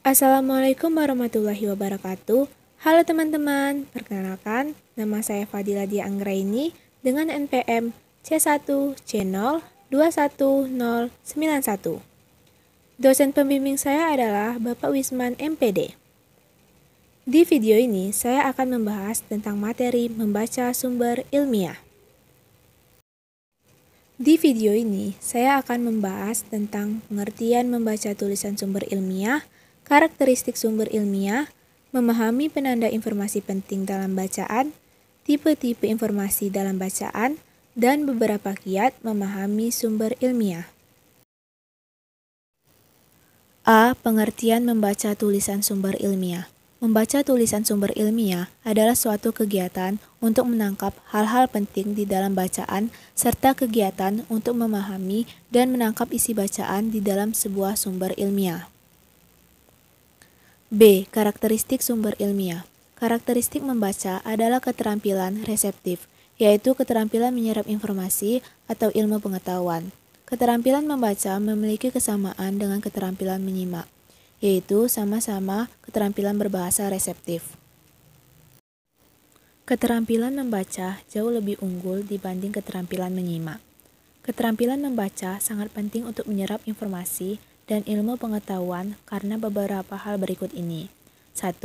Assalamualaikum warahmatullahi wabarakatuh. Halo teman-teman, perkenalkan nama saya Fadila Dia Anggraini dengan NPM C1C02191. Dosen pembimbing saya adalah Bapak Wisman MPD. Di video ini saya akan membahas tentang materi membaca sumber ilmiah. Di video ini saya akan membahas tentang pengertian membaca tulisan sumber ilmiah, karakteristik sumber ilmiah, memahami penanda informasi penting dalam bacaan, tipe-tipe informasi dalam bacaan, dan beberapa kiat memahami sumber ilmiah. A. Pengertian membaca tulisan sumber ilmiah. Membaca tulisan sumber ilmiah adalah suatu kegiatan untuk menangkap hal-hal penting di dalam bacaan serta kegiatan untuk memahami dan menangkap isi bacaan di dalam sebuah sumber ilmiah. B. Karakteristik sumber ilmiah. Karakteristik membaca adalah keterampilan reseptif, yaitu keterampilan menyerap informasi atau ilmu pengetahuan. Keterampilan membaca memiliki kesamaan dengan keterampilan menyimak, yaitu sama-sama keterampilan berbahasa reseptif. Keterampilan membaca jauh lebih unggul dibanding keterampilan menyimak. Keterampilan membaca sangat penting untuk menyerap informasi dan ilmu pengetahuan karena beberapa hal berikut ini. 1.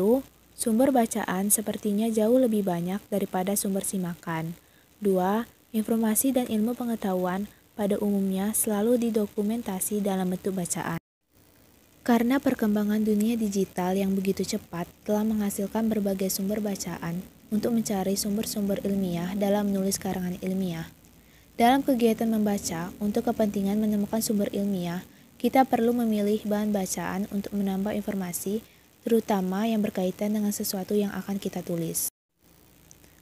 Sumber bacaan sepertinya jauh lebih banyak daripada sumber simakan. 2. Informasi dan ilmu pengetahuan pada umumnya selalu didokumentasi dalam bentuk bacaan. Karena perkembangan dunia digital yang begitu cepat telah menghasilkan berbagai sumber bacaan untuk mencari sumber-sumber ilmiah dalam menulis karangan ilmiah. Dalam kegiatan membaca, untuk kepentingan menemukan sumber ilmiah, kita perlu memilih bahan bacaan untuk menambah informasi, terutama yang berkaitan dengan sesuatu yang akan kita tulis.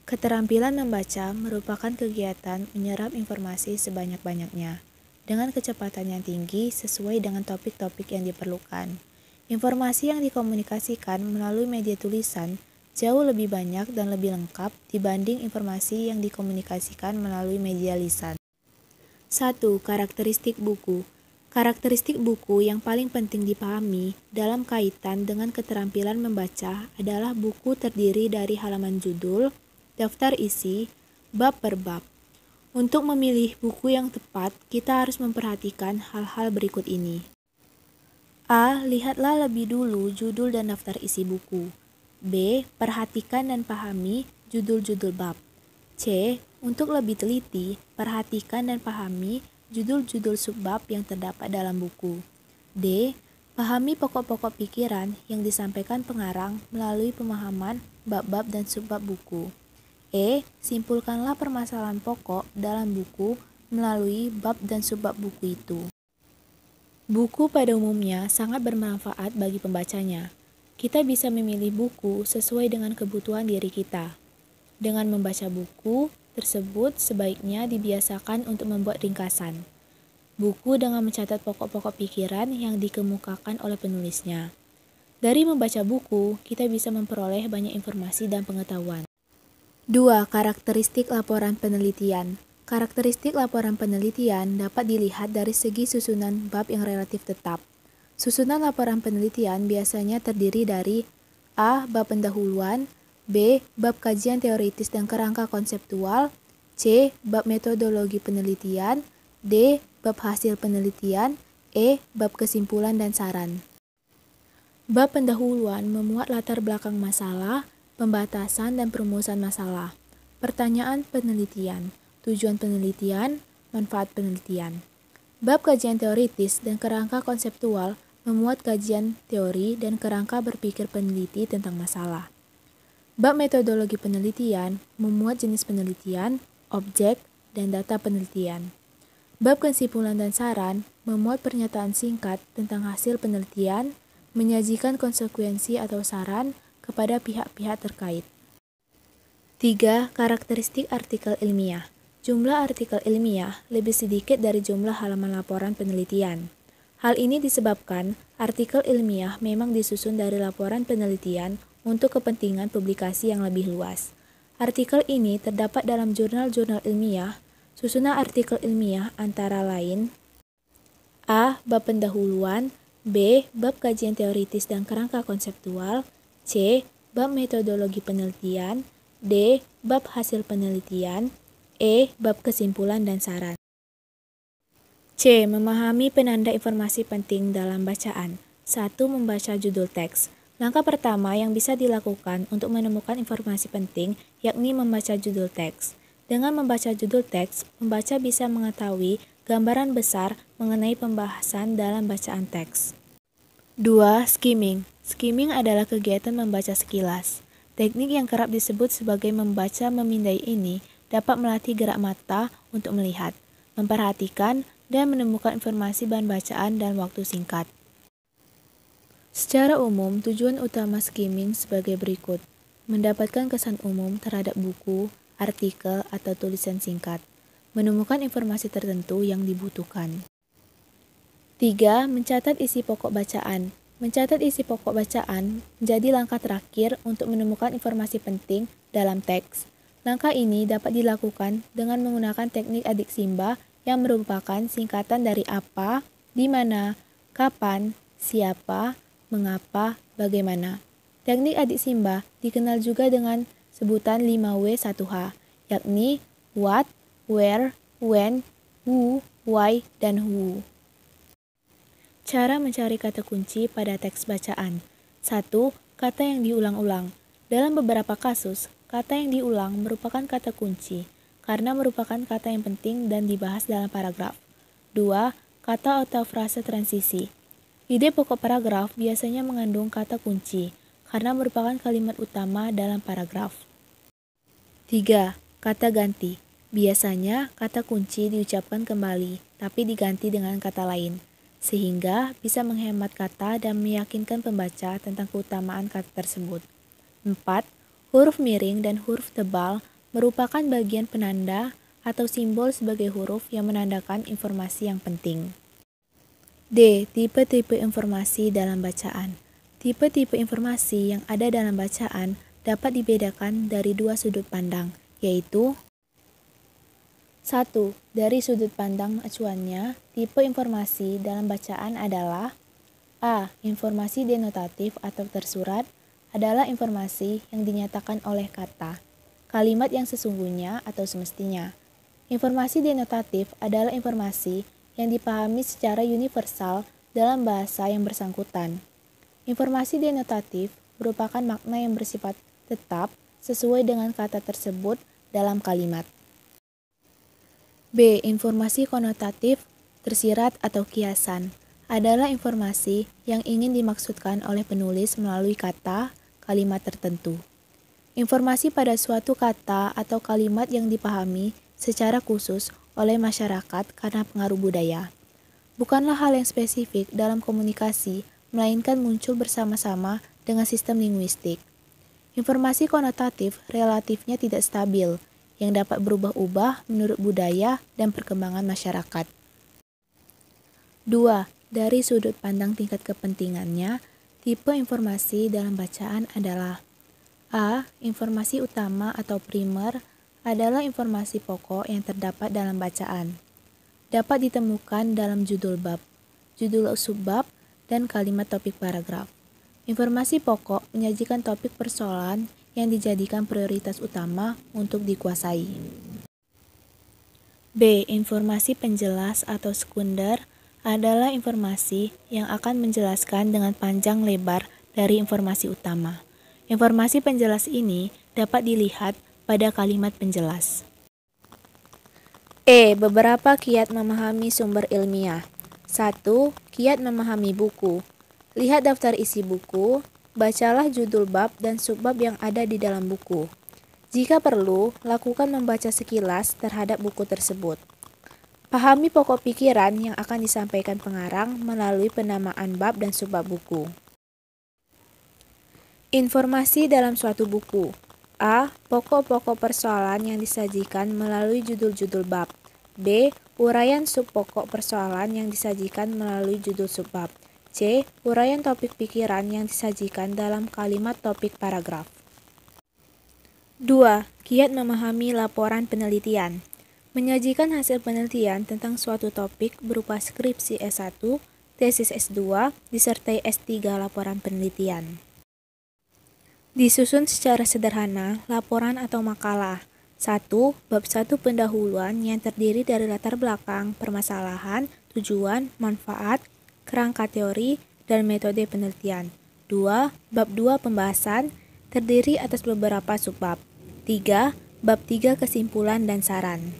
Keterampilan membaca merupakan kegiatan menyerap informasi sebanyak-banyaknya dengan kecepatan yang tinggi sesuai dengan topik-topik yang diperlukan. Informasi yang dikomunikasikan melalui media tulisan jauh lebih banyak dan lebih lengkap dibanding informasi yang dikomunikasikan melalui media lisan. 1. Karakteristik buku. Karakteristik buku yang paling penting dipahami dalam kaitan dengan keterampilan membaca adalah buku terdiri dari halaman judul, daftar isi, bab per bab. Untuk memilih buku yang tepat, kita harus memperhatikan hal-hal berikut ini. A. Lihatlah lebih dulu judul dan daftar isi buku. B. Perhatikan dan pahami judul-judul bab. C. Untuk lebih teliti, perhatikan dan pahami judul-judul subbab yang terdapat dalam buku. D. Pahami pokok-pokok pikiran yang disampaikan pengarang melalui pemahaman bab-bab dan subbab buku. E. Simpulkanlah permasalahan pokok dalam buku melalui bab dan subbab buku itu. Buku pada umumnya sangat bermanfaat bagi pembacanya. Kita bisa memilih buku sesuai dengan kebutuhan diri kita. Dengan membaca buku tersebut sebaiknya dibiasakan untuk membuat ringkasan buku dengan mencatat pokok-pokok pikiran yang dikemukakan oleh penulisnya. Dari membaca buku, kita bisa memperoleh banyak informasi dan pengetahuan. 2. Karakteristik laporan penelitian. Karakteristik laporan penelitian dapat dilihat dari segi susunan bab yang relatif tetap. Susunan laporan penelitian biasanya terdiri dari A. Bab pendahuluan, B. Bab kajian teoritis dan kerangka konseptual, C. Bab metodologi penelitian, D. Bab hasil penelitian, E. Bab kesimpulan dan saran. Bab pendahuluan memuat latar belakang masalah, pembatasan dan perumusan masalah, pertanyaan penelitian, tujuan penelitian, manfaat penelitian. Bab kajian teoritis dan kerangka konseptual memuat kajian teori dan kerangka berpikir peneliti tentang masalah. Bab metodologi penelitian memuat jenis penelitian, objek, dan data penelitian. Bab kesimpulan dan saran memuat pernyataan singkat tentang hasil penelitian, menyajikan konsekuensi atau saran kepada pihak-pihak terkait. 3. Karakteristik artikel ilmiah. Jumlah artikel ilmiah lebih sedikit dari jumlah halaman laporan penelitian. Hal ini disebabkan artikel ilmiah memang disusun dari laporan penelitian untuk kepentingan publikasi yang lebih luas. Artikel ini terdapat dalam jurnal-jurnal ilmiah. Susunan artikel ilmiah antara lain A. Bab pendahuluan, B. Bab kajian teoritis dan kerangka konseptual. C. Bab metodologi penelitian. D. Bab hasil penelitian. E. Bab kesimpulan dan saran. C. Memahami penanda informasi penting dalam bacaan. 1. Membaca judul teks. Langkah pertama yang bisa dilakukan untuk menemukan informasi penting yakni membaca judul teks. Dengan membaca judul teks, pembaca bisa mengetahui gambaran besar mengenai pembahasan dalam bacaan teks. 2. Skimming. Skimming adalah kegiatan membaca sekilas. Teknik yang kerap disebut sebagai membaca memindai ini dapat melatih gerak mata untuk melihat, memperhatikan, dan menemukan informasi bahan bacaan dalam waktu singkat. Secara umum, tujuan utama skimming sebagai berikut: mendapatkan kesan umum terhadap buku, artikel, atau tulisan singkat, menemukan informasi tertentu yang dibutuhkan. 3. Mencatat isi pokok bacaan. Mencatat isi pokok bacaan menjadi langkah terakhir untuk menemukan informasi penting dalam teks. Langkah ini dapat dilakukan dengan menggunakan teknik adik Simba yang merupakan singkatan dari apa, di mana, kapan, siapa, mengapa, bagaimana. Teknik adik Simba dikenal juga dengan sebutan 5W1H, yakni what, where, when, who, why, dan who. Cara mencari kata kunci pada teks bacaan. 1. Kata yang diulang-ulang. Dalam beberapa kasus, kata yang diulang merupakan kata kunci karena merupakan kata yang penting dan dibahas dalam paragraf. 2. Kata atau frase transisi. Ide pokok paragraf biasanya mengandung kata kunci karena merupakan kalimat utama dalam paragraf. 3. Kata ganti. Biasanya kata kunci diucapkan kembali tapi diganti dengan kata lain, sehingga bisa menghemat kata dan meyakinkan pembaca tentang keutamaan kata tersebut. 4. Huruf miring dan huruf tebal merupakan bagian penanda atau simbol sebagai huruf yang menandakan informasi yang penting. D. Tipe-tipe informasi dalam bacaan. Tipe-tipe informasi yang ada dalam bacaan dapat dibedakan dari dua sudut pandang, yaitu 1. Dari sudut pandang acuannya, tipe informasi dalam bacaan adalah A. Informasi denotatif atau tersurat adalah informasi yang dinyatakan oleh kata, kalimat yang sesungguhnya atau semestinya. Informasi denotatif adalah informasi yang dipahami secara universal dalam bahasa yang bersangkutan. Informasi denotatif merupakan makna yang bersifat tetap sesuai dengan kata tersebut dalam kalimat. B. Informasi konotatif, tersirat atau kiasan adalah informasi yang ingin dimaksudkan oleh penulis melalui kata, kalimat tertentu. Informasi pada suatu kata atau kalimat yang dipahami secara khusus oleh masyarakat karena pengaruh budaya. Bukanlah hal yang spesifik dalam komunikasi, melainkan muncul bersama-sama dengan sistem linguistik. Informasi konotatif relatifnya tidak stabil, yang dapat berubah-ubah menurut budaya dan perkembangan masyarakat. 2. Dari sudut pandang tingkat kepentingannya, tipe informasi dalam bacaan adalah A. Informasi utama atau primer adalah informasi pokok yang terdapat dalam bacaan. Dapat ditemukan dalam judul bab, judul subbab, dan kalimat topik paragraf. Informasi pokok menyajikan topik persoalan yang dijadikan prioritas utama untuk dikuasai. B. Informasi penjelas atau sekunder adalah informasi yang akan menjelaskan dengan panjang lebar dari informasi utama. Informasi penjelas ini dapat dilihat pada kalimat penjelas. E. Beberapa kiat memahami sumber ilmiah. 1. Kiat memahami buku. Lihat daftar isi buku, bacalah judul bab dan subbab yang ada di dalam buku. Jika perlu, lakukan membaca sekilas terhadap buku tersebut. Pahami pokok pikiran yang akan disampaikan pengarang melalui penamaan bab dan subbab buku. Informasi dalam suatu buku. A. Pokok-pokok persoalan yang disajikan melalui judul-judul bab. B. Uraian subpokok persoalan yang disajikan melalui judul subbab. C. Uraian topik pikiran yang disajikan dalam kalimat topik paragraf. 2. Kiat memahami laporan penelitian. Menyajikan hasil penelitian tentang suatu topik berupa skripsi S1 tesis S2, disertai S3 laporan penelitian. Disusun secara sederhana laporan atau makalah. 1. Bab 1 pendahuluan yang terdiri dari latar belakang, permasalahan, tujuan, manfaat, kerangka teori, dan metode penelitian. 2. Bab 2 pembahasan, terdiri atas beberapa subbab. 3. Bab 3 kesimpulan dan saran.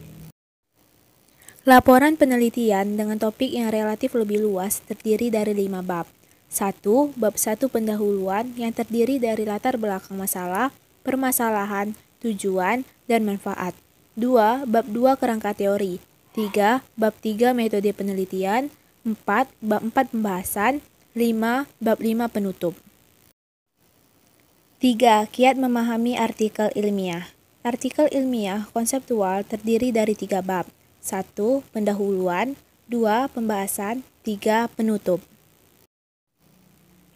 Laporan penelitian dengan topik yang relatif lebih luas terdiri dari 5 bab. 1. Bab 1 pendahuluan yang terdiri dari latar belakang masalah, permasalahan, tujuan, dan manfaat. 2. Bab 2 kerangka teori. 3. Bab 3 metode penelitian. 4. Bab 4 pembahasan. 5. Bab 5 penutup. 3. Kiat memahami artikel ilmiah. Artikel ilmiah konseptual terdiri dari 3 bab. 1. Pendahuluan. 2. Pembahasan. 3. Penutup.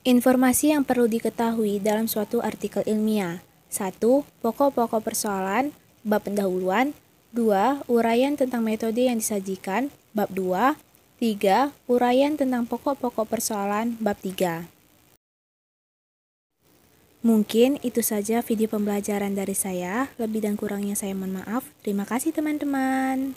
Informasi yang perlu diketahui dalam suatu artikel ilmiah. 1. Pokok-pokok persoalan, bab pendahuluan. 2. Uraian tentang metode yang disajikan, bab 2. 3. Uraian tentang pokok-pokok persoalan, bab 3. Mungkin itu saja video pembelajaran dari saya. Lebih dan kurangnya saya mohon maaf. Terima kasih teman-teman.